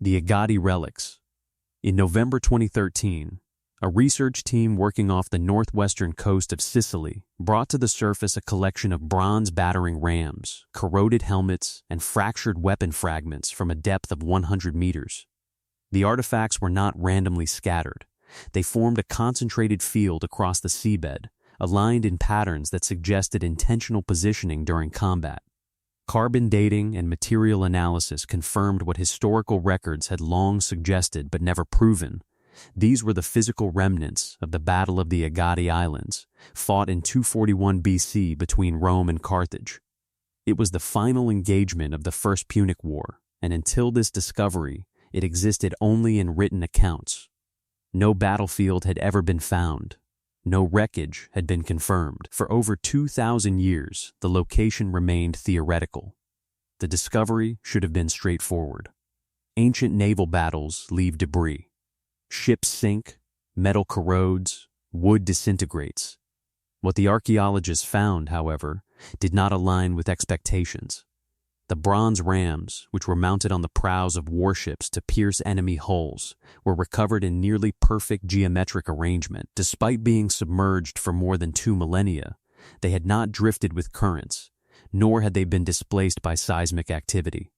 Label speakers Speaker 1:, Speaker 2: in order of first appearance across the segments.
Speaker 1: The Egadi relics. In November 2013, a research team working off the northwestern coast of Sicily brought to the surface a collection of bronze battering rams, corroded helmets, and fractured weapon fragments from a depth of 100 meters. The artifacts were not randomly scattered. They formed a concentrated field across the seabed, aligned in patterns that suggested intentional positioning during combat. Carbon dating and material analysis confirmed what historical records had long suggested but never proven. These were the physical remnants of the Battle of the Egadi Islands, fought in 241 BC between Rome and Carthage. It was the final engagement of the First Punic War, and until this discovery, it existed only in written accounts. No battlefield had ever been found. No wreckage had been confirmed. For over 2,000 years, the location remained theoretical. The discovery should have been straightforward. Ancient naval battles leave debris. Ships sink, metal corrodes, wood disintegrates. What the archaeologists found, however, did not align with expectations. The bronze rams, which were mounted on the prows of warships to pierce enemy hulls, were recovered in nearly perfect geometric arrangement. Despite being submerged for more than 2 millennia, they had not drifted with currents, nor had they been displaced by seismic activity.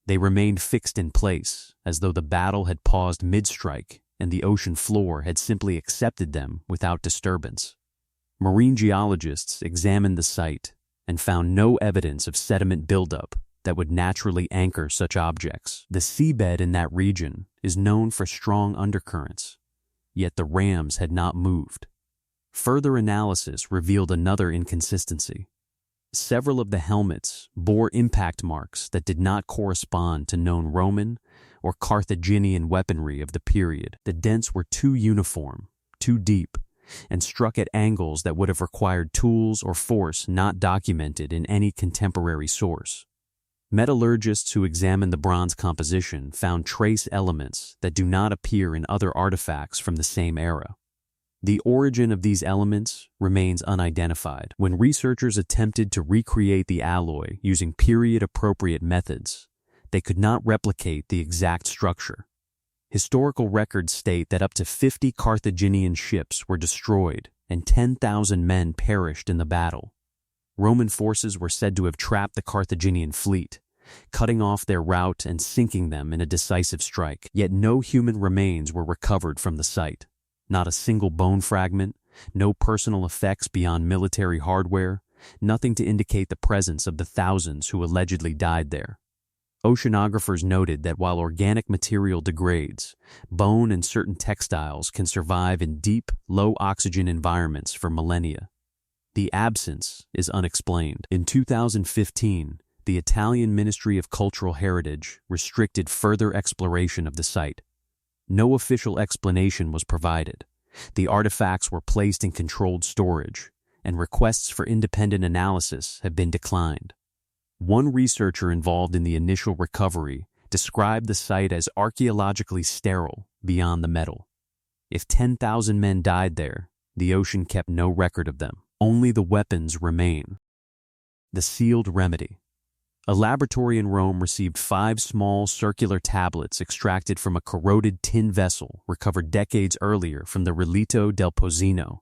Speaker 1: They remained fixed in place, as though the battle had paused mid-strike and the ocean floor had simply accepted them without disturbance. Marine geologists examined the site and found no evidence of sediment buildup that would naturally anchor such objects. The seabed in that region is known for strong undercurrents, yet the rams had not moved. Further analysis revealed another inconsistency. Several of the helmets bore impact marks that did not correspond to known Roman or Carthaginian weaponry of the period. The dents were too uniform, too deep, and struck at angles that would have required tools or force not documented in any contemporary source. Metallurgists who examined the bronze composition found trace elements that do not appear in other artifacts from the same era. The origin of these elements remains unidentified. When researchers attempted to recreate the alloy using period-appropriate methods, they could not replicate the exact structure. Historical records state that up to 50 Carthaginian ships were destroyed and 10,000 men perished in the battle. Roman forces were said to have trapped the Carthaginian fleet, cutting off their route and sinking them in a decisive strike. Yet no human remains were recovered from the site. Not a single bone fragment, no personal effects beyond military hardware, nothing to indicate the presence of the thousands who allegedly died there. Oceanographers noted that while organic material degrades, bone and certain textiles can survive in deep, low-oxygen environments for millennia. The absence is unexplained. In 2015, the Italian Ministry of Cultural Heritage restricted further exploration of the site. No official explanation was provided. The artifacts were placed in controlled storage, and requests for independent analysis have been declined. One researcher involved in the initial recovery described the site as archaeologically sterile beyond the metal. If 10,000 men died there, the ocean kept no record of them. Only the weapons remain. The sealed remedy. A laboratory in Rome received 5 small circular tablets extracted from a corroded tin vessel recovered decades earlier from the Relito del Pozzino,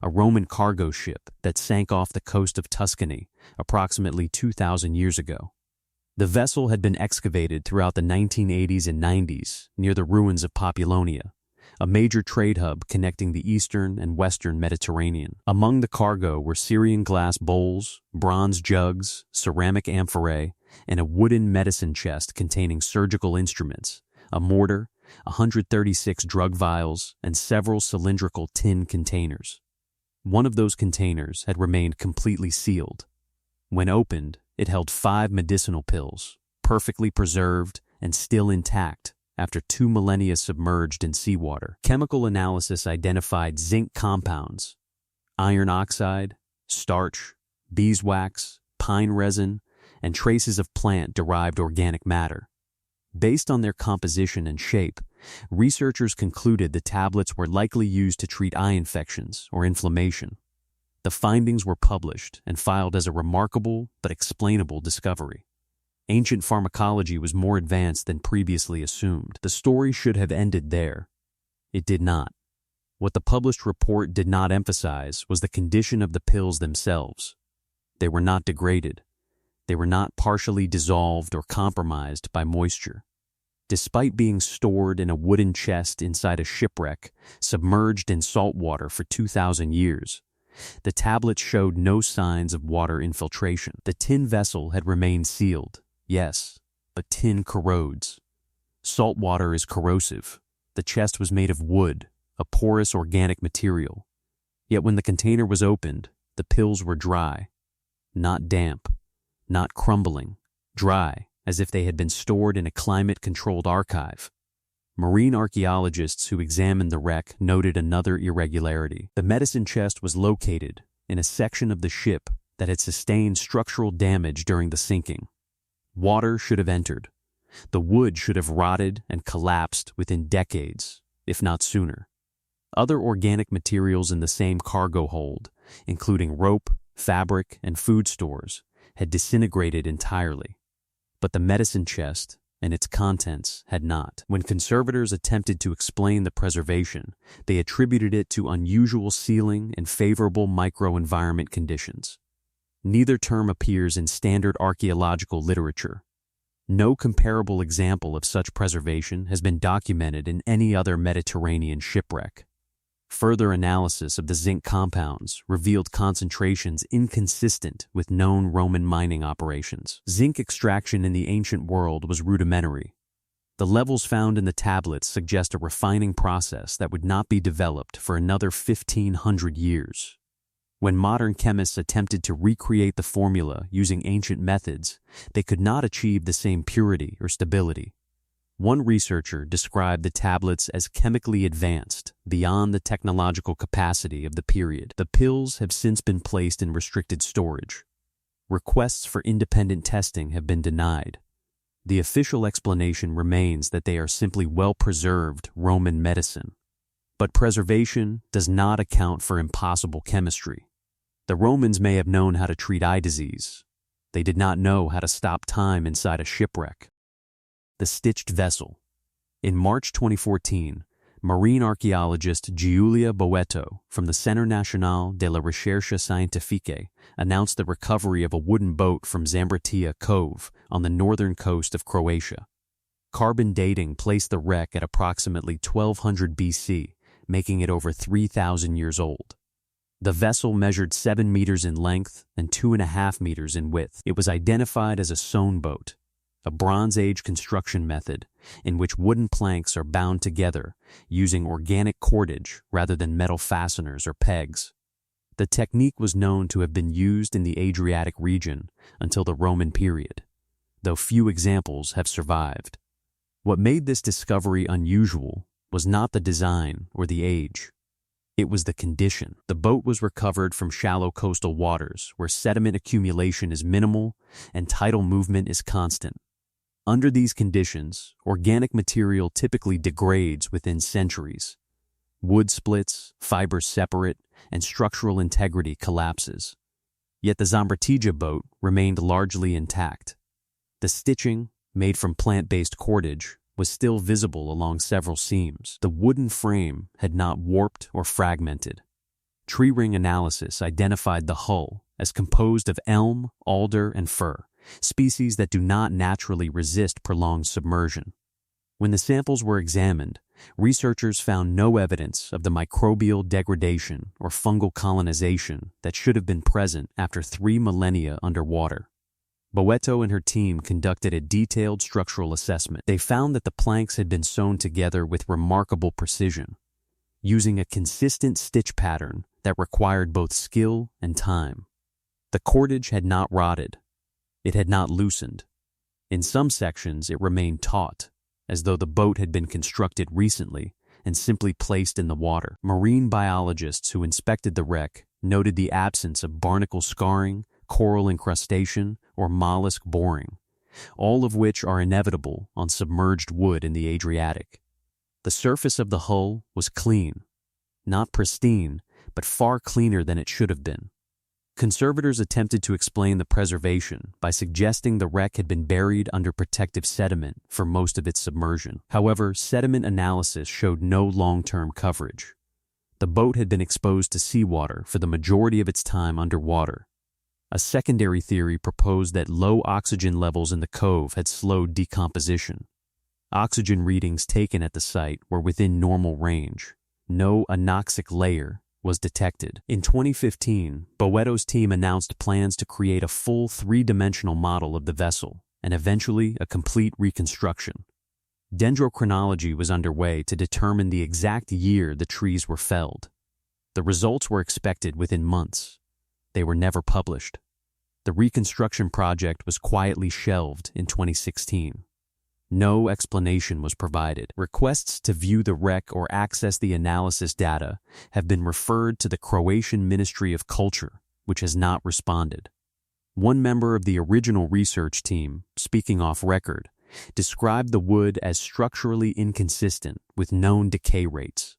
Speaker 1: a Roman cargo ship that sank off the coast of Tuscany approximately 2,000 years ago. The vessel had been excavated throughout the 1980s and 90s near the ruins of Populonia, a major trade hub connecting the eastern and western Mediterranean. Among the cargo were Syrian glass bowls, bronze jugs, ceramic amphorae, and a wooden medicine chest containing surgical instruments, a mortar, 136 drug vials, and several cylindrical tin containers. One of those containers had remained completely sealed. When opened, it held 5 medicinal pills, perfectly preserved and still intact after 2 millennia submerged in seawater. Chemical analysis identified zinc compounds, iron oxide, starch, beeswax, pine resin, and traces of plant-derived organic matter. Based on their composition and shape, researchers concluded the tablets were likely used to treat eye infections or inflammation. The findings were published and filed as a remarkable but explainable discovery. Ancient pharmacology was more advanced than previously assumed. The story should have ended there. It did not. What the published report did not emphasize was the condition of the pills themselves. They were not degraded. They were not partially dissolved or compromised by moisture. Despite being stored in a wooden chest inside a shipwreck, submerged in salt water for 2,000 years, the tablets showed no signs of water infiltration. The tin vessel had remained sealed, yes, but tin corrodes. Salt water is corrosive. The chest was made of wood, a porous organic material. Yet when the container was opened, the pills were dry, not damp, not crumbling, dry, as if they had been stored in a climate-controlled archive. Marine archaeologists who examined the wreck noted another irregularity. The medicine chest was located in a section of the ship that had sustained structural damage during the sinking. Water should have entered. The wood should have rotted and collapsed within decades, if not sooner. Other organic materials in the same cargo hold, including rope, fabric, and food stores, had disintegrated entirely. But the medicine chest and its contents had not. When conservators attempted to explain the preservation, they attributed it to unusual sealing and favorable microenvironment conditions. Neither term appears in standard archaeological literature. No comparable example of such preservation has been documented in any other Mediterranean shipwreck. Further analysis of the zinc compounds revealed concentrations inconsistent with known Roman mining operations. Zinc extraction in the ancient world was rudimentary. The levels found in the tablets suggest a refining process that would not be developed for another 1,500 years. When modern chemists attempted to recreate the formula using ancient methods, they could not achieve the same purity or stability. One researcher described the tablets as chemically advanced, beyond the technological capacity of the period. The pills have since been placed in restricted storage. Requests for independent testing have been denied. The official explanation remains that they are simply well-preserved Roman medicine. But preservation does not account for impossible chemistry. The Romans may have known how to treat eye disease. They did not know how to stop time inside a shipwreck. The stitched vessel. In March 2014, marine archaeologist Giulia Boeto from the Centre National de la Recherche Scientifique announced the recovery of a wooden boat from Zambratia Cove on the northern coast of Croatia. Carbon dating placed the wreck at approximately 1200 BC, making it over 3,000 years old. The vessel measured 7 meters in length and 2.5 meters in width. It was identified as a sewn boat, a Bronze Age construction method in which wooden planks are bound together using organic cordage rather than metal fasteners or pegs. The technique was known to have been used in the Adriatic region until the Roman period, though few examples have survived. What made this discovery unusual was not the design or the age. It was the condition. The boat was recovered from shallow coastal waters where sediment accumulation is minimal and tidal movement is constant. Under these conditions, organic material typically degrades within centuries. Wood splits, fibers separate, and structural integrity collapses. Yet the Zambratija boat remained largely intact. The stitching, made from plant-based cordage, was still visible along several seams. The wooden frame had not warped or fragmented. Tree ring analysis identified the hull as composed of elm, alder, and fir, species that do not naturally resist prolonged submersion. When the samples were examined, researchers found no evidence of the microbial degradation or fungal colonization that should have been present after 3 millennia underwater. Boeto and her team conducted a detailed structural assessment. They found that the planks had been sewn together with remarkable precision, using a consistent stitch pattern that required both skill and time. The cordage had not rotted. It had not loosened. In some sections, it remained taut, as though the boat had been constructed recently and simply placed in the water. Marine biologists who inspected the wreck noted the absence of barnacle scarring, coral incrustation, or mollusk boring, all of which are inevitable on submerged wood in the Adriatic. The surface of the hull was clean, not pristine, but far cleaner than it should have been. Conservators attempted to explain the preservation by suggesting the wreck had been buried under protective sediment for most of its submersion. However, sediment analysis showed no long-term coverage. The boat had been exposed to seawater for the majority of its time underwater. A secondary theory proposed that low oxygen levels in the cove had slowed decomposition. Oxygen readings taken at the site were within normal range. No anoxic layer was detected. In 2015, Boeto's team announced plans to create a full three-dimensional model of the vessel and eventually a complete reconstruction. Dendrochronology was underway to determine the exact year the trees were felled. The results were expected within months. They were never published. The reconstruction project was quietly shelved in 2016. No explanation was provided. Requests to view the wreck or access the analysis data have been referred to the Croatian Ministry of Culture, which has not responded. One member of the original research team, speaking off record, described the wood as structurally inconsistent with known decay rates.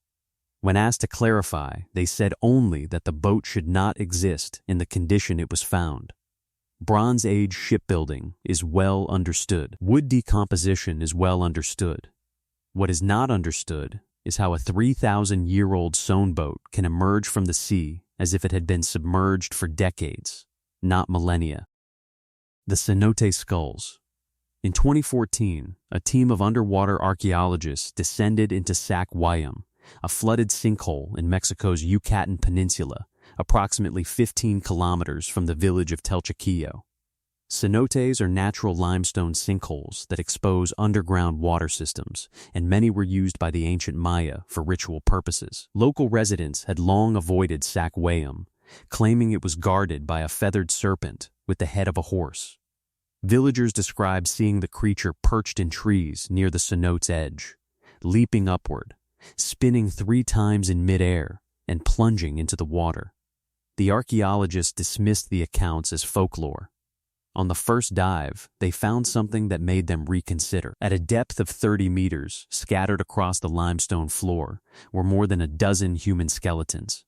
Speaker 1: When asked to clarify, they said only that the boat should not exist in the condition it was found. Bronze Age shipbuilding is well understood. Wood decomposition is well understood. What is not understood is how a 3,000-year-old sewn boat can emerge from the sea as if it had been submerged for decades, not millennia. The cenote skulls. In 2014, a team of underwater archaeologists descended into Sac Wayam, a flooded sinkhole in Mexico's Yucatan Peninsula, approximately 15 kilometers from the village of Telchiquillo. Cenotes are natural limestone sinkholes that expose underground water systems, and many were used by the ancient Maya for ritual purposes. Local residents had long avoided Sac Wayam, claiming it was guarded by a feathered serpent with the head of a horse. Villagers described seeing the creature perched in trees near the cenote's edge, leaping upward, spinning 3 times in midair, and plunging into the water. The archaeologists dismissed the accounts as folklore. On the first dive, they found something that made them reconsider. At a depth of 30 meters, scattered across the limestone floor, were more than a dozen human skeletons.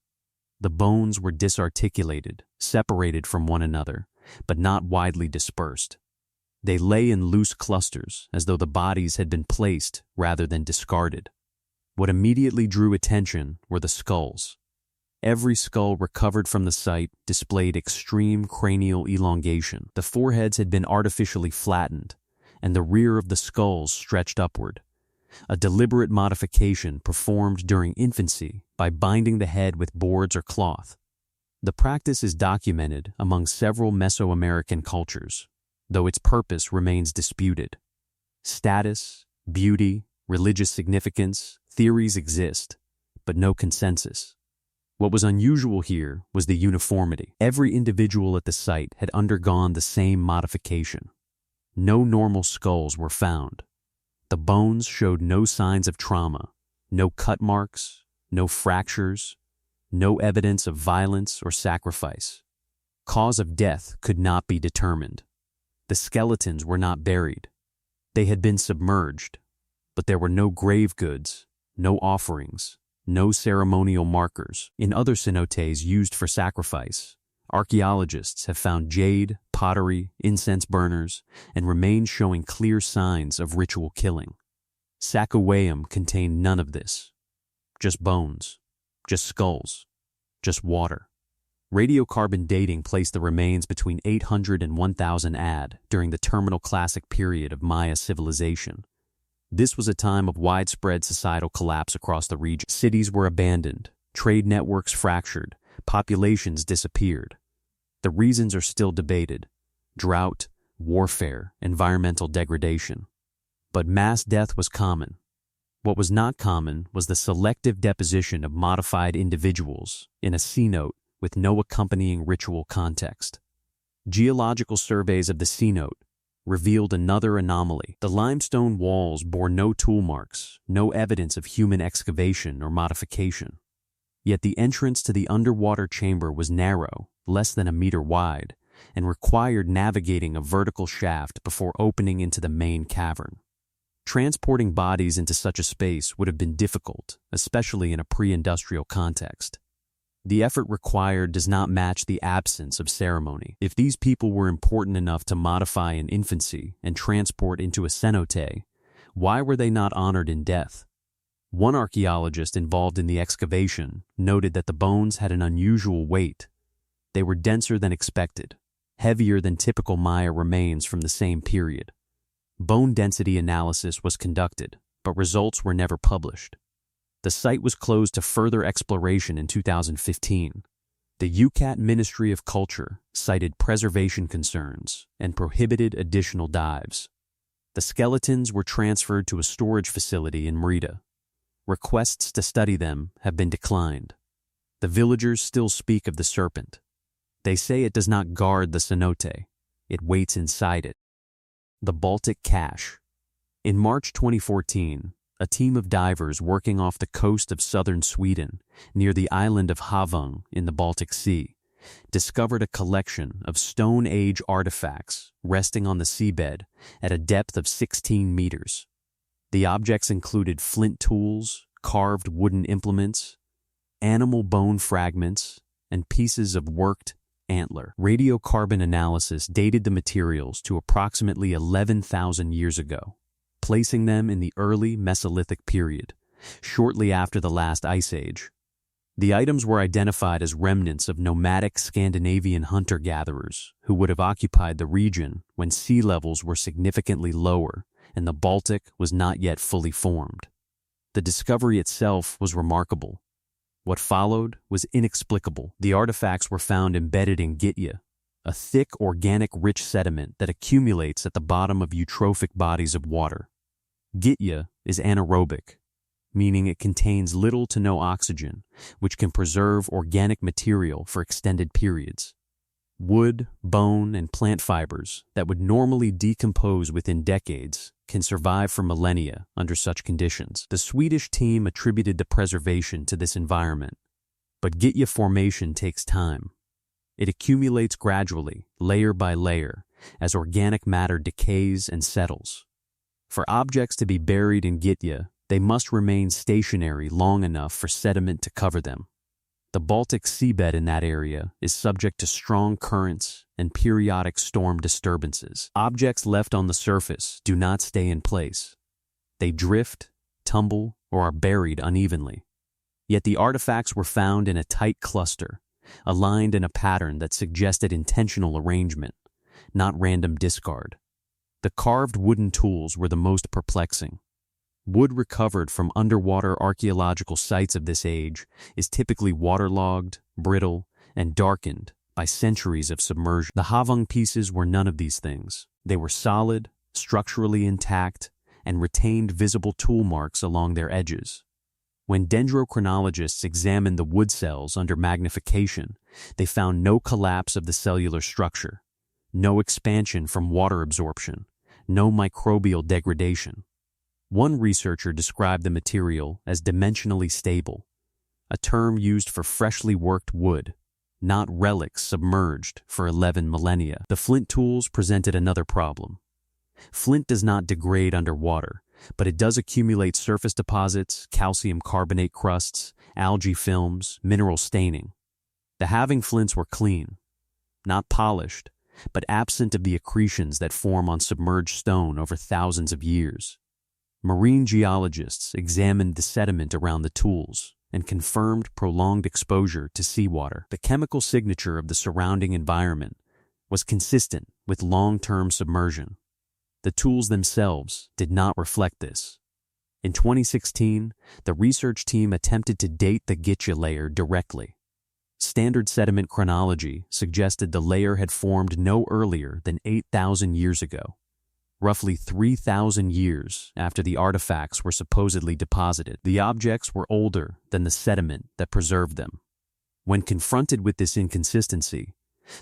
Speaker 1: The bones were disarticulated, separated from one another, but not widely dispersed. They lay in loose clusters, as though the bodies had been placed rather than discarded. What immediately drew attention were the skulls. Every skull recovered from the site displayed extreme cranial elongation. The foreheads had been artificially flattened, and the rear of the skulls stretched upward, a deliberate modification performed during infancy by binding the head with boards or cloth. The practice is documented among several Mesoamerican cultures, though its purpose remains disputed. Status, beauty, religious significance, theories exist, but no consensus. What was unusual here was the uniformity. Every individual at the site had undergone the same modification. No normal skulls were found. The bones showed no signs of trauma, no cut marks, no fractures, no evidence of violence or sacrifice. Cause of death could not be determined. The skeletons were not buried. They had been submerged, but there were no grave goods, no offerings, no ceremonial markers. In other cenotes used for sacrifice, archaeologists have found jade, pottery, incense burners, and remains showing clear signs of ritual killing. Sac-Wayam contained none of this. Just bones, just skulls, just water. Radiocarbon dating placed the remains between 800 and 1000 AD during the terminal classic period of Maya civilization. This was a time of widespread societal collapse across the region. Cities were abandoned, trade networks fractured, populations disappeared. The reasons are still debated: drought, warfare, environmental degradation. But mass death was common. What was not common was the selective deposition of modified individuals in a cenote with no accompanying ritual context. Geological surveys of the cenote revealed another anomaly. The limestone walls bore no tool marks, no evidence of human excavation or modification. Yet the entrance to the underwater chamber was narrow, less than a meter wide, and required navigating a vertical shaft before opening into the main cavern. Transporting bodies into such a space would have been difficult, especially in a pre-industrial context. The effort required does not match the absence of ceremony. If these people were important enough to modify an infancy and transport into a cenote, why were they not honored in death? One archaeologist involved in the excavation noted that the bones had an unusual weight. They were denser than expected, heavier than typical Maya remains from the same period. Bone density analysis was conducted, but results were never published. The site was closed to further exploration in 2015. The UCAT Ministry of Culture cited preservation concerns and prohibited additional dives. The skeletons were transferred to a storage facility in Merida. Requests to study them have been declined. The villagers still speak of the serpent. They say it does not guard the cenote. It waits inside it. The Baltic cache. In March 2014, a team of divers working off the coast of southern Sweden, near the island of Havung in the Baltic Sea, discovered a collection of Stone Age artifacts resting on the seabed at a depth of 16 meters. The objects included flint tools, carved wooden implements, animal bone fragments, and pieces of worked antler. Radiocarbon analysis dated the materials to approximately 11,000 years ago, placing them in the early Mesolithic period, shortly after the last ice age. The items were identified as remnants of nomadic Scandinavian hunter-gatherers who would have occupied the region when sea levels were significantly lower and the Baltic was not yet fully formed. The discovery itself was remarkable. What followed was inexplicable. The artifacts were found embedded in gytja, a thick organic-rich sediment that accumulates at the bottom of eutrophic bodies of water. Gytja is anaerobic, meaning it contains little to no oxygen, which can preserve organic material for extended periods. Wood, bone, and plant fibers that would normally decompose within decades can survive for millennia under such conditions. The Swedish team attributed the preservation to this environment, but gytja formation takes time. It accumulates gradually, layer by layer, as organic matter decays and settles. For objects to be buried in gytja, they must remain stationary long enough for sediment to cover them. The Baltic seabed in that area is subject to strong currents and periodic storm disturbances. Objects left on the surface do not stay in place. They drift, tumble, or are buried unevenly. Yet the artifacts were found in a tight cluster, aligned in a pattern that suggested intentional arrangement, not random discard. The carved wooden tools were the most perplexing. Wood recovered from underwater archaeological sites of this age is typically waterlogged, brittle, and darkened by centuries of submersion. The Havung pieces were none of these things. They were solid, structurally intact, and retained visible tool marks along their edges. When dendrochronologists examined the wood cells under magnification, they found no collapse of the cellular structure, no expansion from water absorption, no microbial degradation. One researcher described the material as dimensionally stable, a term used for freshly worked wood, not relics submerged for 11 millennia. The flint tools presented another problem. Flint does not degrade underwater, but it does accumulate surface deposits, calcium carbonate crusts, algae films, mineral staining. The halving flints were clean, not polished, but absent of the accretions that form on submerged stone over thousands of years. Marine geologists examined the sediment around the tools and confirmed prolonged exposure to seawater. The chemical signature of the surrounding environment was consistent with long-term submersion. The tools themselves did not reflect this. In 2016, the research team attempted to date the gytja layer directly. Standard sediment chronology suggested the layer had formed no earlier than 8,000 years ago, roughly 3,000 years after the artifacts were supposedly deposited. The objects were older than the sediment that preserved them. When confronted with this inconsistency,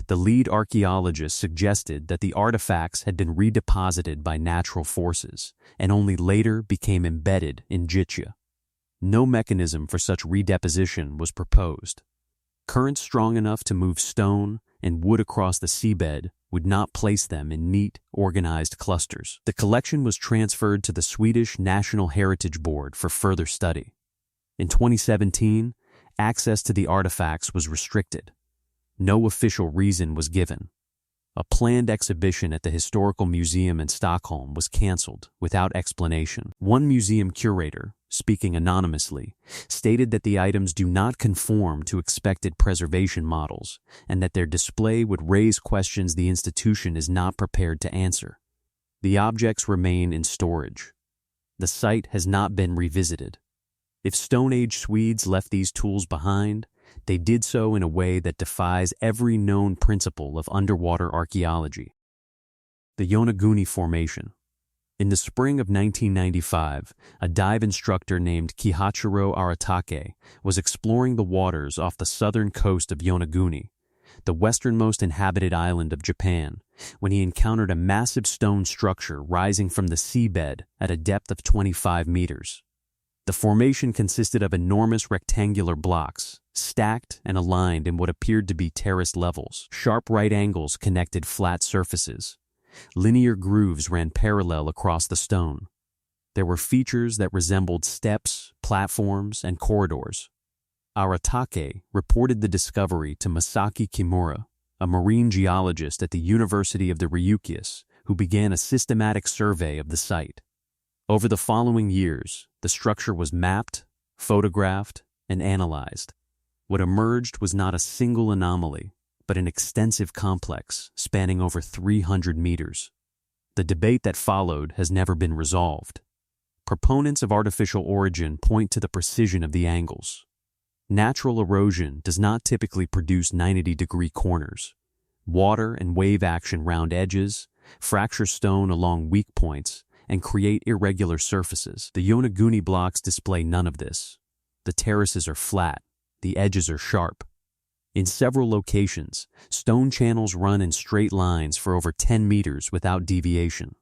Speaker 1: the lead archaeologist suggested that the artifacts had been redeposited by natural forces and only later became embedded in gytja. No mechanism for such redeposition was proposed. Currents strong enough to move stone and wood across the seabed would not place them in neat, organized clusters. The collection was transferred to the Swedish National Heritage Board for further study. In 2017, access to the artifacts was restricted. No official reason was given. A planned exhibition at the Historical Museum in Stockholm was cancelled without explanation. One museum curator, speaking anonymously, stated that the items do not conform to expected preservation models and that their display would raise questions the institution is not prepared to answer. The objects remain in storage. The site has not been revisited. If Stone Age Swedes left these tools behind, they did so in a way that defies every known principle of underwater archaeology. The Yonaguni Formation. In the spring of 1995, a dive instructor named Kihachiro Aratake was exploring the waters off the southern coast of Yonaguni, the westernmost inhabited island of Japan, when he encountered a massive stone structure rising from the seabed at a depth of 25 meters. The formation consisted of enormous rectangular blocks, stacked and aligned in what appeared to be terraced levels. Sharp right angles connected flat surfaces. Linear grooves ran parallel across the stone. There were features that resembled steps, platforms, and corridors. Aratake reported the discovery to Masaki Kimura, a marine geologist at the University of the Ryukyus, who began a systematic survey of the site. Over the following years, the structure was mapped, photographed, and analyzed. What emerged was not a single anomaly, but an extensive complex spanning over 300 meters. The debate that followed has never been resolved. Proponents of artificial origin point to the precision of the angles. Natural erosion does not typically produce 90-degree corners. Water and wave action round edges, fracture stone along weak points, and create irregular surfaces. The Yonaguni blocks display none of this. The terraces are flat, the edges are sharp. In several locations, stone channels run in straight lines for over 10 meters without deviation.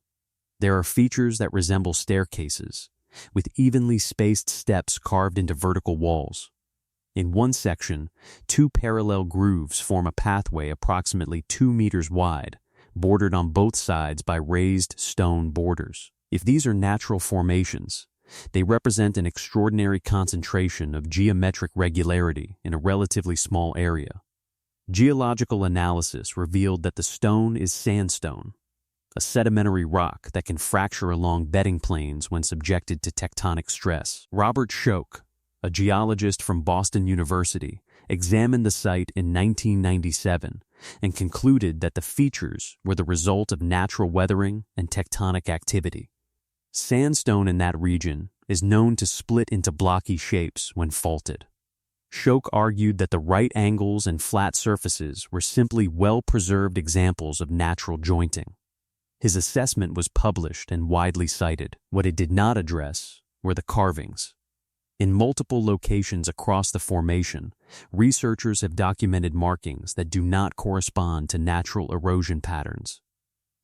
Speaker 1: There are features that resemble staircases, with evenly spaced steps carved into vertical walls. In one section, 2 parallel grooves form a pathway approximately 2 meters wide, bordered on both sides by raised stone borders. If these are natural formations, they represent an extraordinary concentration of geometric regularity in a relatively small area. Geological analysis revealed that the stone is sandstone, a sedimentary rock that can fracture along bedding planes when subjected to tectonic stress. Robert Schoch, a geologist from Boston University, examined the site in 1997 and concluded that the features were the result of natural weathering and tectonic activity. Sandstone in that region is known to split into blocky shapes when faulted. Schoch argued that the right angles and flat surfaces were simply well-preserved examples of natural jointing. His assessment was published and widely cited. What it did not address were the carvings. In multiple locations across the formation, researchers have documented markings that do not correspond to natural erosion patterns.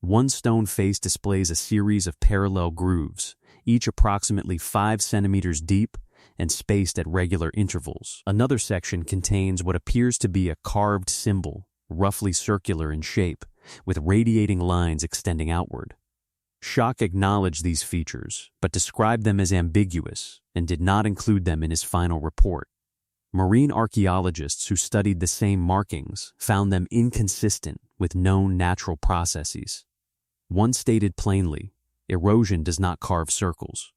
Speaker 1: One stone face displays a series of parallel grooves, each approximately 5 centimeters deep and spaced at regular intervals. Another section contains what appears to be a carved symbol, roughly circular in shape, with radiating lines extending outward. Schoch acknowledged these features, but described them as ambiguous and did not include them in his final report. Marine archaeologists who studied the same markings found them inconsistent with known natural processes. One stated plainly, erosion does not carve circles.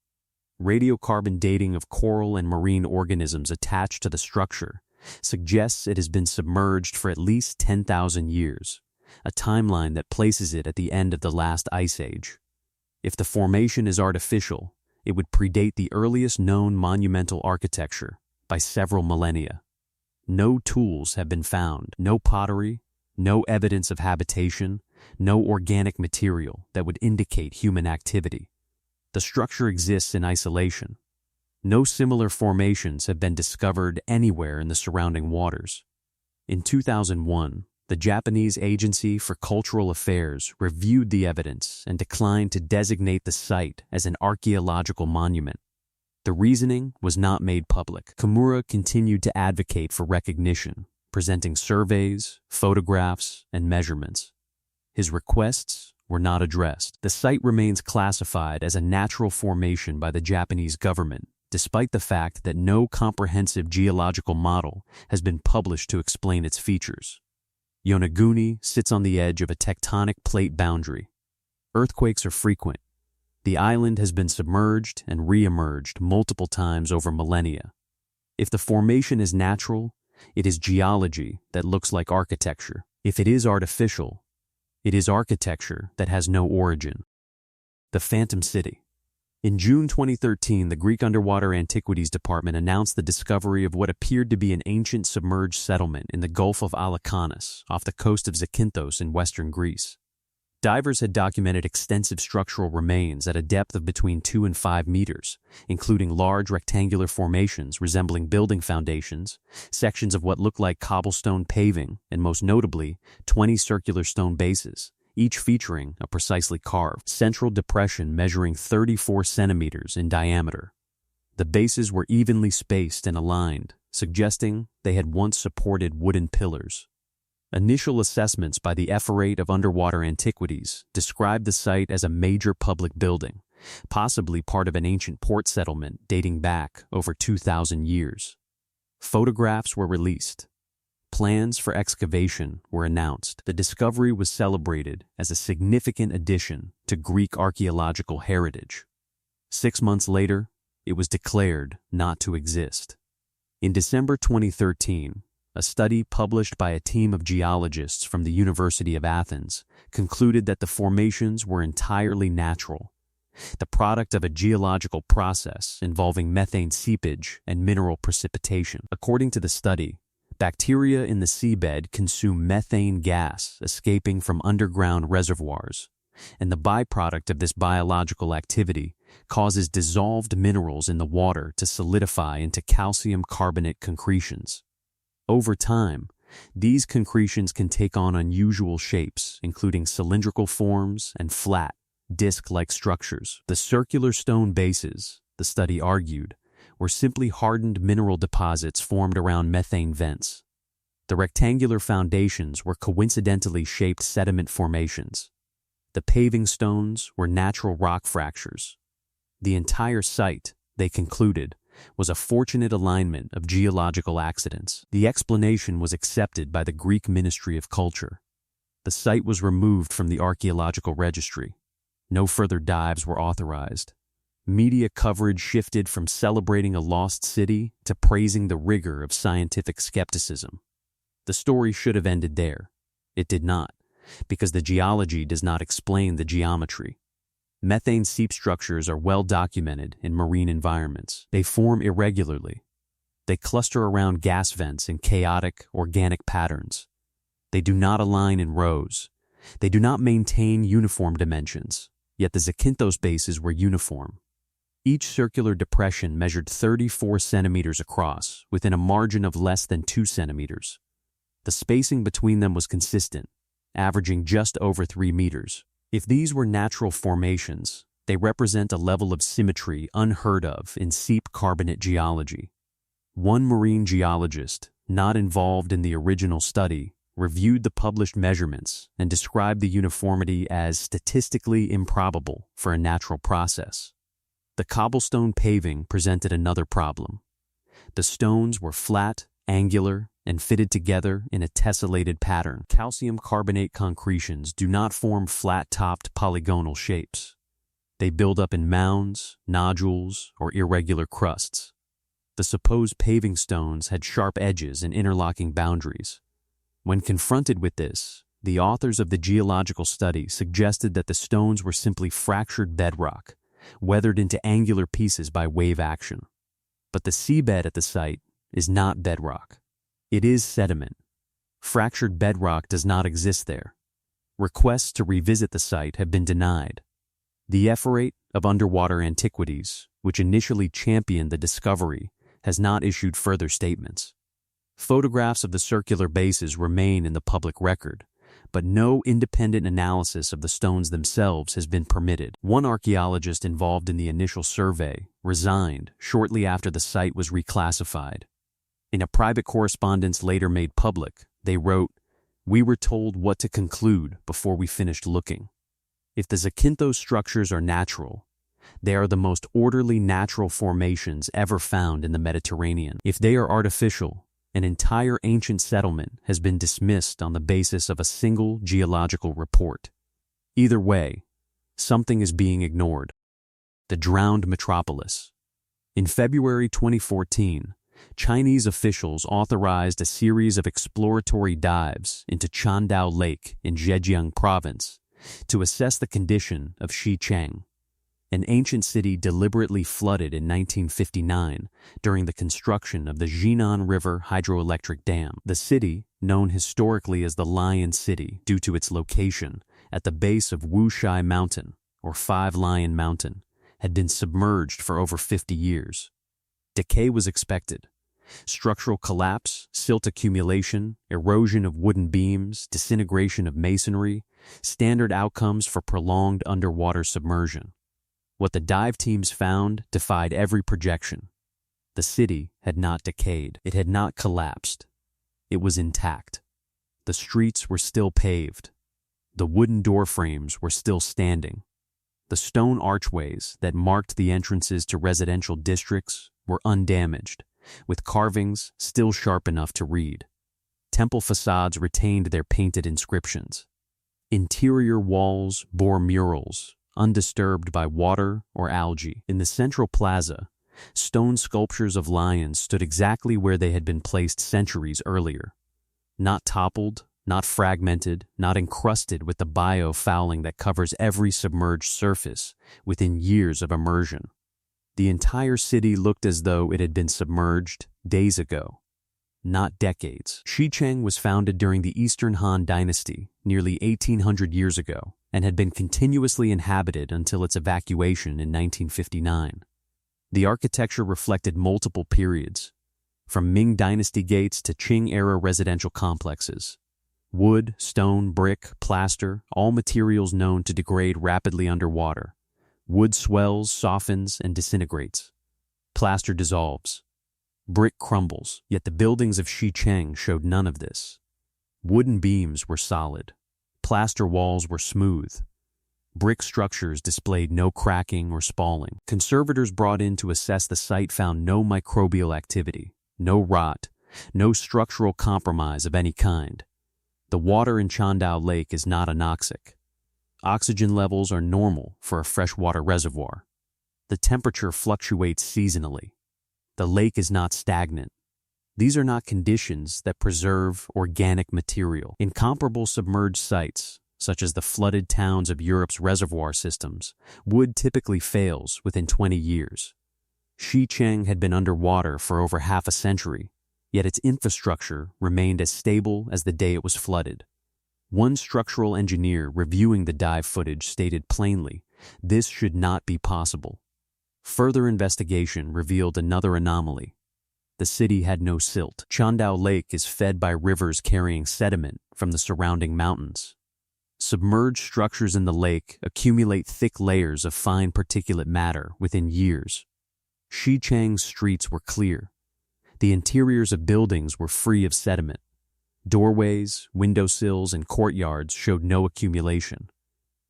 Speaker 1: Radiocarbon dating of coral and marine organisms attached to the structure suggests it has been submerged for at least 10,000 years, a timeline that places it at the end of the last ice age. If the formation is artificial, it would predate the earliest known monumental architecture by several millennia. No tools have been found, no pottery, no evidence of habitation, no organic material that would indicate human activity. The structure exists in isolation. No similar formations have been discovered anywhere in the surrounding waters. In 2001, the Japanese Agency for Cultural Affairs reviewed the evidence and declined to designate the site as an archaeological monument. The reasoning was not made public. Kimura continued to advocate for recognition, presenting surveys, photographs, and measurements. His requests were not addressed. The site remains classified as a natural formation by the Japanese government despite the fact that no comprehensive geological model has been published to explain its features. Yonaguni sits on the edge of a tectonic plate boundary. Earthquakes are frequent. The island has been submerged and re-emerged multiple times over millennia. If the formation is natural, it is geology that looks like architecture. If it is artificial, it is architecture that has no origin. The Phantom City. In June 2013, the Greek Underwater Antiquities Department announced the discovery of what appeared to be an ancient submerged settlement in the Gulf of Alakanos, off the coast of Zakynthos in western Greece. Divers had documented extensive structural remains at a depth of between 2 and 5 meters, including large rectangular formations resembling building foundations, sections of what looked like cobblestone paving, and most notably, 20 circular stone bases, each featuring a precisely carved central depression measuring 34 centimeters in diameter. The bases were evenly spaced and aligned, suggesting they had once supported wooden pillars. Initial assessments by the Ephorate of Underwater Antiquities described the site as a major public building, possibly part of an ancient port settlement dating back over 2,000 years. Photographs were released. Plans for excavation were announced. The discovery was celebrated as a significant addition to Greek archaeological heritage. 6 months later, it was declared not to exist. In December 2013, a study published by a team of geologists from the University of Athens concluded that the formations were entirely natural, the product of a geological process involving methane seepage and mineral precipitation. According to the study, bacteria in the seabed consume methane gas escaping from underground reservoirs, and the byproduct of this biological activity causes dissolved minerals in the water to solidify into calcium carbonate concretions. Over time, these concretions can take on unusual shapes, including cylindrical forms and flat, disc-like structures. The circular stone bases, the study argued, were simply hardened mineral deposits formed around methane vents. The rectangular foundations were coincidentally shaped sediment formations. The paving stones were natural rock fractures. The entire site, they concluded, was a fortunate alignment of geological accidents. The explanation was accepted by the Greek Ministry of Culture. The site was removed from the archaeological registry. No further dives were authorized. Media coverage shifted from celebrating a lost city to praising the rigor of scientific skepticism. The story should have ended there. It did not, because the geology does not explain the geometry. Methane seep structures are well documented in marine environments. They form irregularly. They cluster around gas vents in chaotic, organic patterns. They do not align in rows. They do not maintain uniform dimensions, yet the Zakynthos bases were uniform. Each circular depression measured 34 centimeters across, within a margin of less than 2 centimeters. The spacing between them was consistent, averaging just over 3 meters. If these were natural formations, they represent a level of symmetry unheard of in seep carbonate geology. One marine geologist, not involved in the original study, reviewed the published measurements and described the uniformity as statistically improbable for a natural process. The cobblestone paving presented another problem. The stones were flat, angular, and fitted together in a tessellated pattern. Calcium carbonate concretions do not form flat-topped polygonal shapes. They build up in mounds, nodules, or irregular crusts. The supposed paving stones had sharp edges and interlocking boundaries. When confronted with this, the authors of the geological study suggested that the stones were simply fractured bedrock, weathered into angular pieces by wave action. But the seabed at the site is not bedrock. It is sediment. Fractured bedrock does not exist there. Requests to revisit the site have been denied. The Ephorate of Underwater Antiquities, which initially championed the discovery, has not issued further statements. Photographs of the circular bases remain in the public record, but no independent analysis of the stones themselves has been permitted. One archaeologist involved in the initial survey resigned shortly after the site was reclassified. In a private correspondence later made public, they wrote, "We were told what to conclude before we finished looking. If the Zakynthos structures are natural, They are the most orderly natural formations ever found in the Mediterranean. If they are artificial, an entire ancient settlement has been dismissed on the basis of a single geological report. Either way, something is being ignored. The drowned metropolis. In February 2014, Chinese officials authorized a series of exploratory dives into Chandao Lake in Zhejiang province to assess the condition of Xicheng, an ancient city deliberately flooded in 1959 during the construction of the Jinan River hydroelectric dam. The city, known historically as the Lion City due to its location at the base of Wushai Mountain, or Five Lion Mountain, had been submerged for over 50 years. Decay was expected. Structural collapse, silt accumulation, erosion of wooden beams, disintegration of masonry, standard outcomes for prolonged underwater submersion. What the dive teams found defied every projection. The city had not decayed. It had not collapsed. It was intact. The streets were still paved. The wooden door frames were still standing. The stone archways that marked the entrances to residential districts were undamaged, with carvings still sharp enough to read. Temple facades retained their painted inscriptions. Interior walls bore murals, undisturbed by water or algae. In the central plaza, stone sculptures of lions stood exactly where they had been placed centuries earlier. Not toppled, not fragmented, not encrusted with the biofouling that covers every submerged surface within years of immersion. The entire city looked as though it had been submerged days ago, not decades. Xicheng was founded during the Eastern Han Dynasty, nearly 1800 years ago, and had been continuously inhabited until its evacuation in 1959. The architecture reflected multiple periods, from Ming Dynasty gates to Qing-era residential complexes. Wood, stone, brick, plaster, all materials known to degrade rapidly underwater. Wood swells, softens, and disintegrates. Plaster dissolves. Brick crumbles, yet the buildings of Xicheng showed none of this. Wooden beams were solid. Plaster walls were smooth. Brick structures displayed no cracking or spalling. Conservators brought in to assess the site found no microbial activity, no rot, no structural compromise of any kind. The water in Chandao Lake is not anoxic. Oxygen levels are normal for a freshwater reservoir. The temperature fluctuates seasonally. The lake is not stagnant. These are not conditions that preserve organic material. In comparable submerged sites, such as the flooded towns of Europe's reservoir systems, wood typically fails within 20 years. Xicheng had been underwater for over half a century, yet its infrastructure remained as stable as the day it was flooded. One structural engineer reviewing the dive footage stated plainly, "This should not be possible." Further investigation revealed another anomaly. The city had no silt. Chandao Lake is fed by rivers carrying sediment from the surrounding mountains. Submerged structures in the lake accumulate thick layers of fine particulate matter within years. Xicheng's streets were clear. The interiors of buildings were free of sediment. Doorways, windowsills, and courtyards showed no accumulation.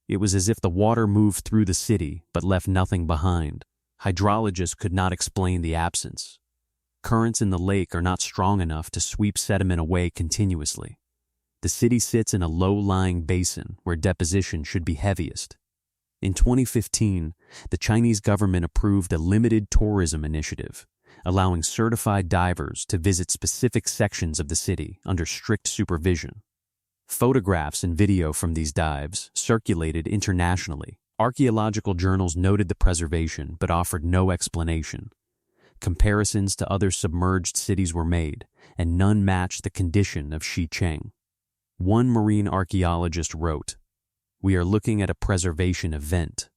Speaker 1: It was as if the water moved through the city but left nothing behind. Hydrologists could not explain the absence. Currents in the lake are not strong enough to sweep sediment away continuously. The city sits in a low-lying basin where deposition should be heaviest. In 2015, the Chinese government approved a limited tourism initiative, allowing certified divers to visit specific sections of the city under strict supervision. Photographs and video from these dives circulated internationally. Archaeological journals noted the preservation but offered no explanation. Comparisons to other submerged cities were made, and none matched the condition of Xicheng. One marine archaeologist wrote, "We are looking at a preservation event,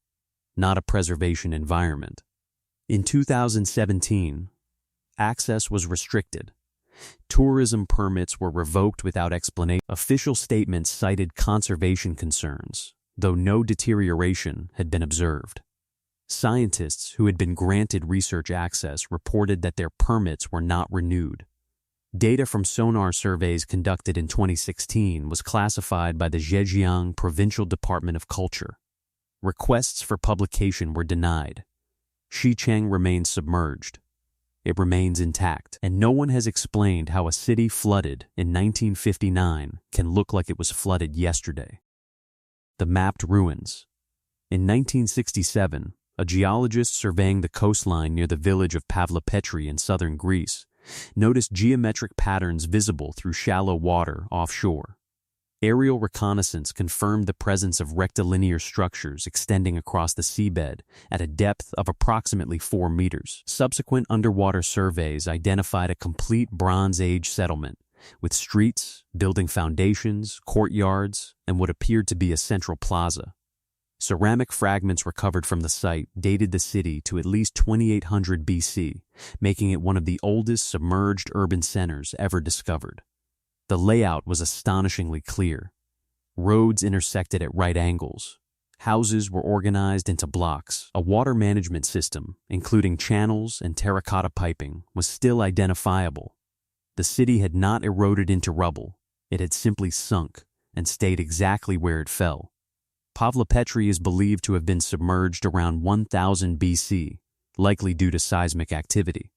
Speaker 1: not a preservation environment." In 2017, access was restricted. Tourism permits were revoked without explanation. Official statements cited conservation concerns, though no deterioration had been observed. Scientists who had been granted research access reported that their permits were not renewed. Data from sonar surveys conducted in 2016 was classified by the Zhejiang Provincial Department of Culture. Requests for publication were denied. Xicheng remains submerged. It remains intact, and no one has explained how a city flooded in 1959 can look like it was flooded yesterday. The mapped ruins. In 1967, a geologist surveying the coastline near the village of Pavlopetri in southern Greece noticed geometric patterns visible through shallow water offshore. Aerial reconnaissance confirmed the presence of rectilinear structures extending across the seabed at a depth of approximately 4 meters. Subsequent underwater surveys identified a complete Bronze Age settlement, with streets, building foundations, courtyards, and what appeared to be a central plaza. Ceramic fragments recovered from the site dated the city to at least 2800 BC, making it one of the oldest submerged urban centers ever discovered. The layout was astonishingly clear. Roads intersected at right angles. Houses were organized into blocks. A water management system, including channels and terracotta piping, was still identifiable. The city had not eroded into rubble. It had simply sunk and stayed exactly where it fell. Pavlopetri is believed to have been submerged around 1000 BC, likely due to seismic activity.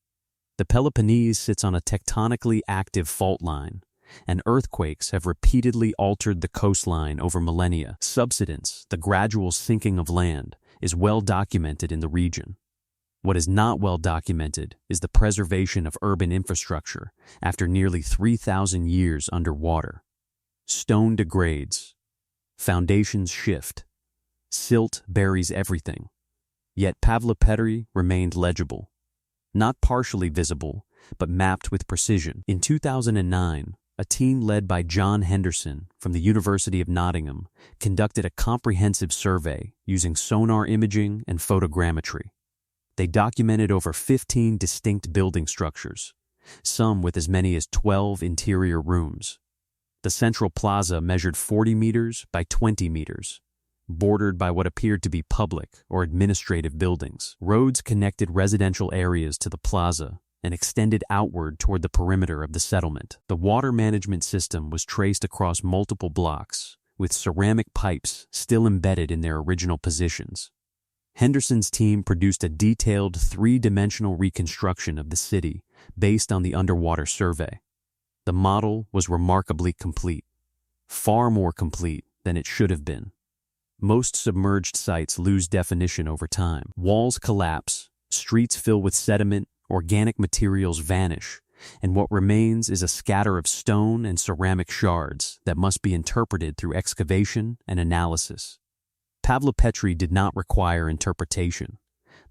Speaker 1: The Peloponnese sits on a tectonically active fault line, and earthquakes have repeatedly altered the coastline over millennia. Subsidence, the gradual sinking of land, is well documented in the region. What is not well documented is the preservation of urban infrastructure after nearly 3,000 years underwater. Stone degrades. Foundations shift. Silt buries everything. Yet Pavlopetri remained legible. Not partially visible, but mapped with precision. In 2009, a team led by John Henderson from the University of Nottingham conducted a comprehensive survey using sonar imaging and photogrammetry. They documented over 15 distinct building structures, some with as many as 12 interior rooms. The central plaza measured 40 meters by 20 meters, bordered by what appeared to be public or administrative buildings. Roads connected residential areas to the plaza and extended outward toward the perimeter of the settlement. The water management system was traced across multiple blocks, with ceramic pipes still embedded in their original positions. Henderson's team produced a detailed 3-dimensional reconstruction of the city based on the underwater survey. The model was remarkably complete, far more complete than it should have been. Most submerged sites lose definition over time. Walls collapse, streets fill with sediment, organic materials vanish, and what remains is a scatter of stone and ceramic shards that must be interpreted through excavation and analysis. Pavlopetri did not require interpretation.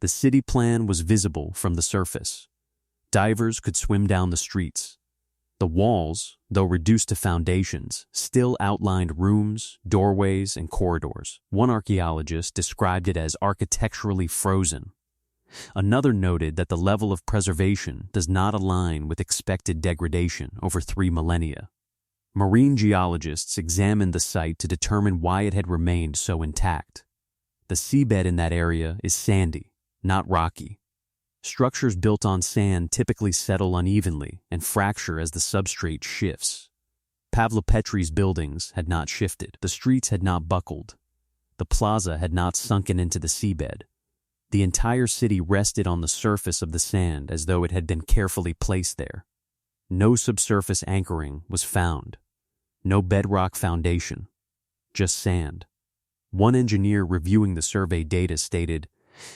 Speaker 1: The city plan was visible from the surface. Divers could swim down the streets. The walls, though reduced to foundations, still outlined rooms, doorways, and corridors. One archaeologist described it as architecturally frozen. Another noted that the level of preservation does not align with expected degradation over 3 millennia. Marine geologists examined the site to determine why it had remained so intact. The seabed in that area is sandy, not rocky. Structures built on sand typically settle unevenly and fracture as the substrate shifts. Pavlopetri's buildings had not shifted. The streets had not buckled. The plaza had not sunken into the seabed. The entire city rested on the surface of the sand as though it had been carefully placed there. No subsurface anchoring was found. No bedrock foundation. Just sand. One engineer reviewing the survey data stated,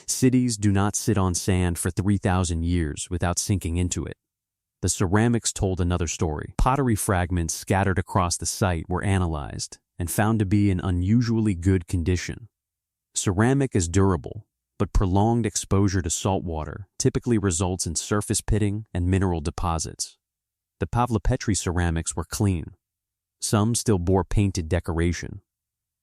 Speaker 1: "Cities do not sit on sand for 3,000 years without sinking into it." The ceramics told another story. Pottery fragments scattered across the site were analyzed and found to be in unusually good condition. Ceramic is durable, but prolonged exposure to salt water typically results in surface pitting and mineral deposits. The Pavlopetri ceramics were clean. Some still bore painted decoration.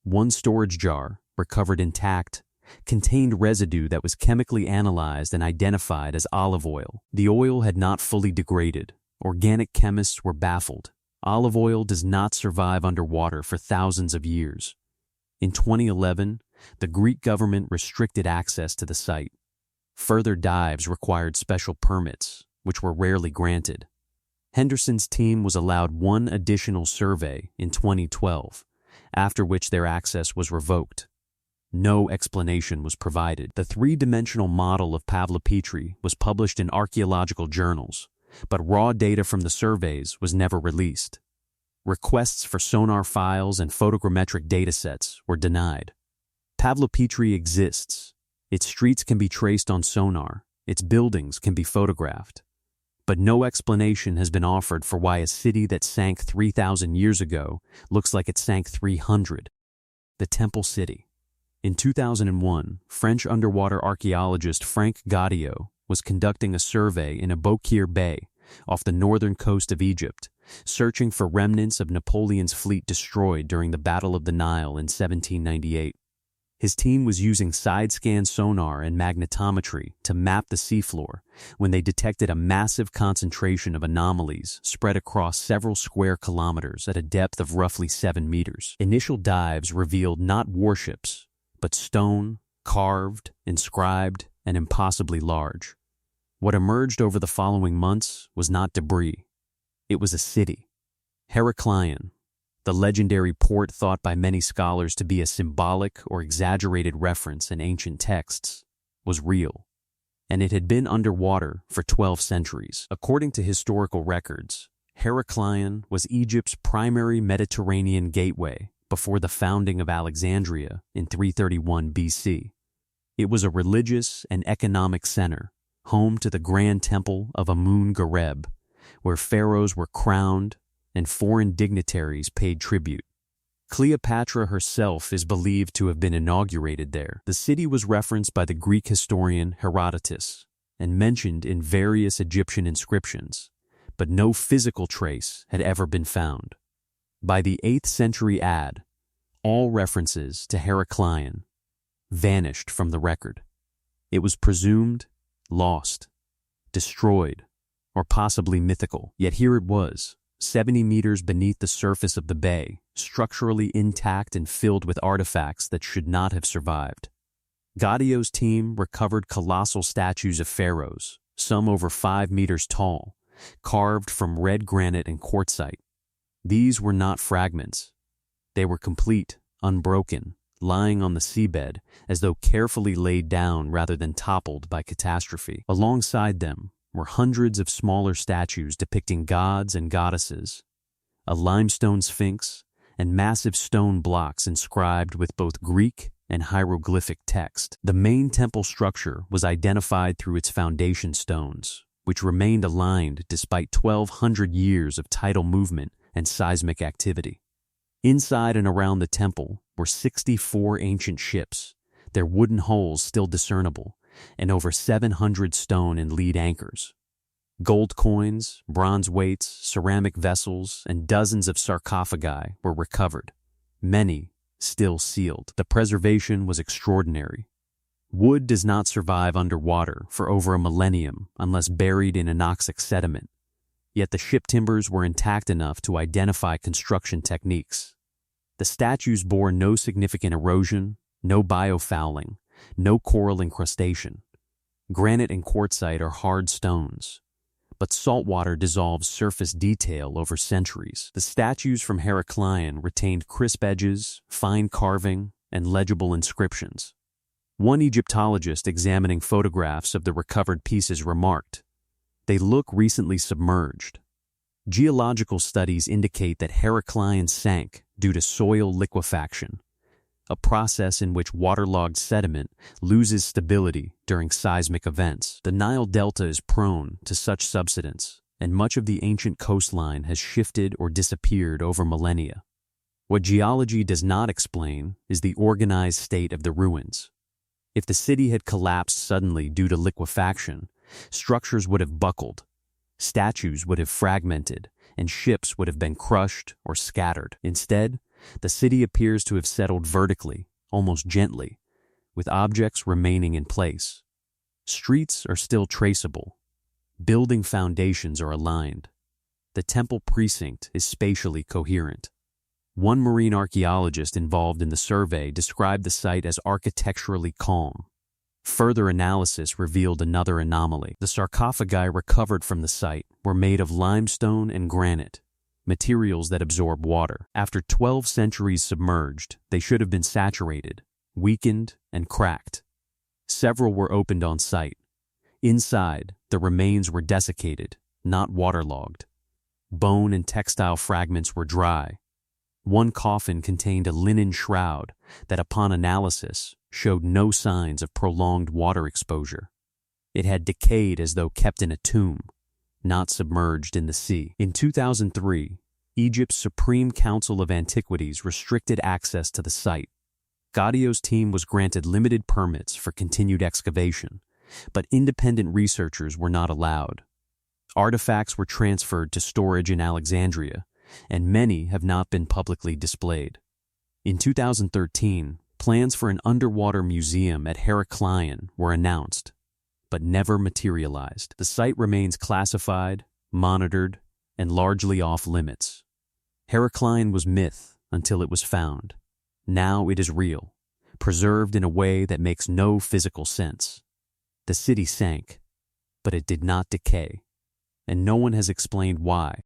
Speaker 1: One storage jar, recovered intact, contained residue that was chemically analyzed and identified as olive oil. The oil had not fully degraded. Organic chemists were baffled. Olive oil does not survive underwater for thousands of years. In 2011, the Greek government restricted access to the site. Further dives required special permits, which were rarely granted. Henderson's team was allowed one additional survey in 2012, after which their access was revoked. no explanation was provided. The three-dimensional model of Pavlopetri was published in archaeological journals, but raw data from the surveys was never released. Requests for sonar files and photogrammetric datasets were denied. Pavlopetri exists. Its streets can be traced on sonar, its buildings can be photographed. But no explanation has been offered for why a city that sank 3,000 years ago looks like it sank 300. The Temple City. In 2001, French underwater archaeologist Frank Gaudio was conducting a survey in Abukir Bay off the northern coast of Egypt, searching for remnants of Napoleon's fleet destroyed during the Battle of the Nile in 1798. His team was using side-scan sonar and magnetometry to map the seafloor when they detected a massive concentration of anomalies spread across several square kilometers at a depth of roughly 7 meters. Initial dives revealed not warships, but stone, carved, inscribed, and impossibly large. What emerged over the following months was not debris. It was a city. Heraclion, the legendary port thought by many scholars to be a symbolic or exaggerated reference in ancient texts, was real, and it had been underwater for 12 centuries. According to historical records, Heraclion was Egypt's primary Mediterranean gateway before the founding of Alexandria in 331 BC. It was a religious and economic center, home to the Grand Temple of Amun-Gareb, where pharaohs were crowned and foreign dignitaries paid tribute. Cleopatra herself is believed to have been inaugurated there. The city was referenced by the Greek historian Herodotus and mentioned in various Egyptian inscriptions, but no physical trace had ever been found. By the 8th century AD, all references to Heraclion vanished from the record. It was presumed lost, destroyed, or possibly mythical. Yet here it was, 70 meters beneath the surface of the bay, structurally intact and filled with artifacts that should not have survived. Gaudio's team recovered colossal statues of pharaohs, some over 5 meters tall, carved from red granite and quartzite. These were not fragments. They were complete, unbroken, lying on the seabed as though carefully laid down rather than toppled by catastrophe. Alongside them were hundreds of smaller statues depicting gods and goddesses, a limestone sphinx, and massive stone blocks inscribed with both Greek and hieroglyphic text. The main temple structure was identified through its foundation stones, which remained aligned despite 1,200 years of tidal movement and seismic activity. Inside and around the temple were 64 ancient ships, their wooden hulls still discernible, and over 700 stone and lead anchors. Gold coins, bronze weights, ceramic vessels, and dozens of sarcophagi were recovered, many still sealed. The preservation was extraordinary. Wood does not survive underwater for over a millennium unless buried in anoxic sediment, yet the ship timbers were intact enough to identify construction techniques. The statues bore no significant erosion, no biofouling, no coral incrustation. Granite and quartzite are hard stones, but saltwater dissolves surface detail over centuries. The statues from Heraclion retained crisp edges, fine carving, and legible inscriptions. One Egyptologist examining photographs of the recovered pieces remarked, "They look recently submerged." Geological studies indicate that Heraclion sank due to soil liquefaction, a process in which waterlogged sediment loses stability during seismic events. The Nile Delta is prone to such subsidence, and much of the ancient coastline has shifted or disappeared over millennia. What geology does not explain is the organized state of the ruins. If the city had collapsed suddenly due to liquefaction, structures would have buckled, statues would have fragmented, and ships would have been crushed or scattered. Instead, the city appears to have settled vertically, almost gently, with objects remaining in place. Streets are still traceable. Building foundations are aligned. The temple precinct is spatially coherent. One marine archaeologist involved in the survey described the site as architecturally calm. Further analysis revealed another anomaly. The sarcophagi recovered from the site were made of limestone and granite, materials that absorb water. After 12 centuries submerged, they should have been saturated, weakened and cracked. Several were opened on site. Inside, the remains were desiccated, not waterlogged. Bone and textile fragments were dry. One coffin contained a linen shroud that, upon analysis, showed no signs of prolonged water exposure. It had decayed as though kept in a tomb, not submerged in the sea. In 2003, Egypt's Supreme Council of Antiquities restricted access to the site. Gaudio's team was granted limited permits for continued excavation, but independent researchers were not allowed. Artifacts were transferred to storage in Alexandria, and many have not been publicly displayed. In 2013, plans for an underwater museum at Heraklion were announced, but never materialized. The site remains classified, monitored, and largely off-limits. Heraklion was myth until it was found. Now it is real, preserved in a way that makes no physical sense. The city sank, but it did not decay, and no one has explained why.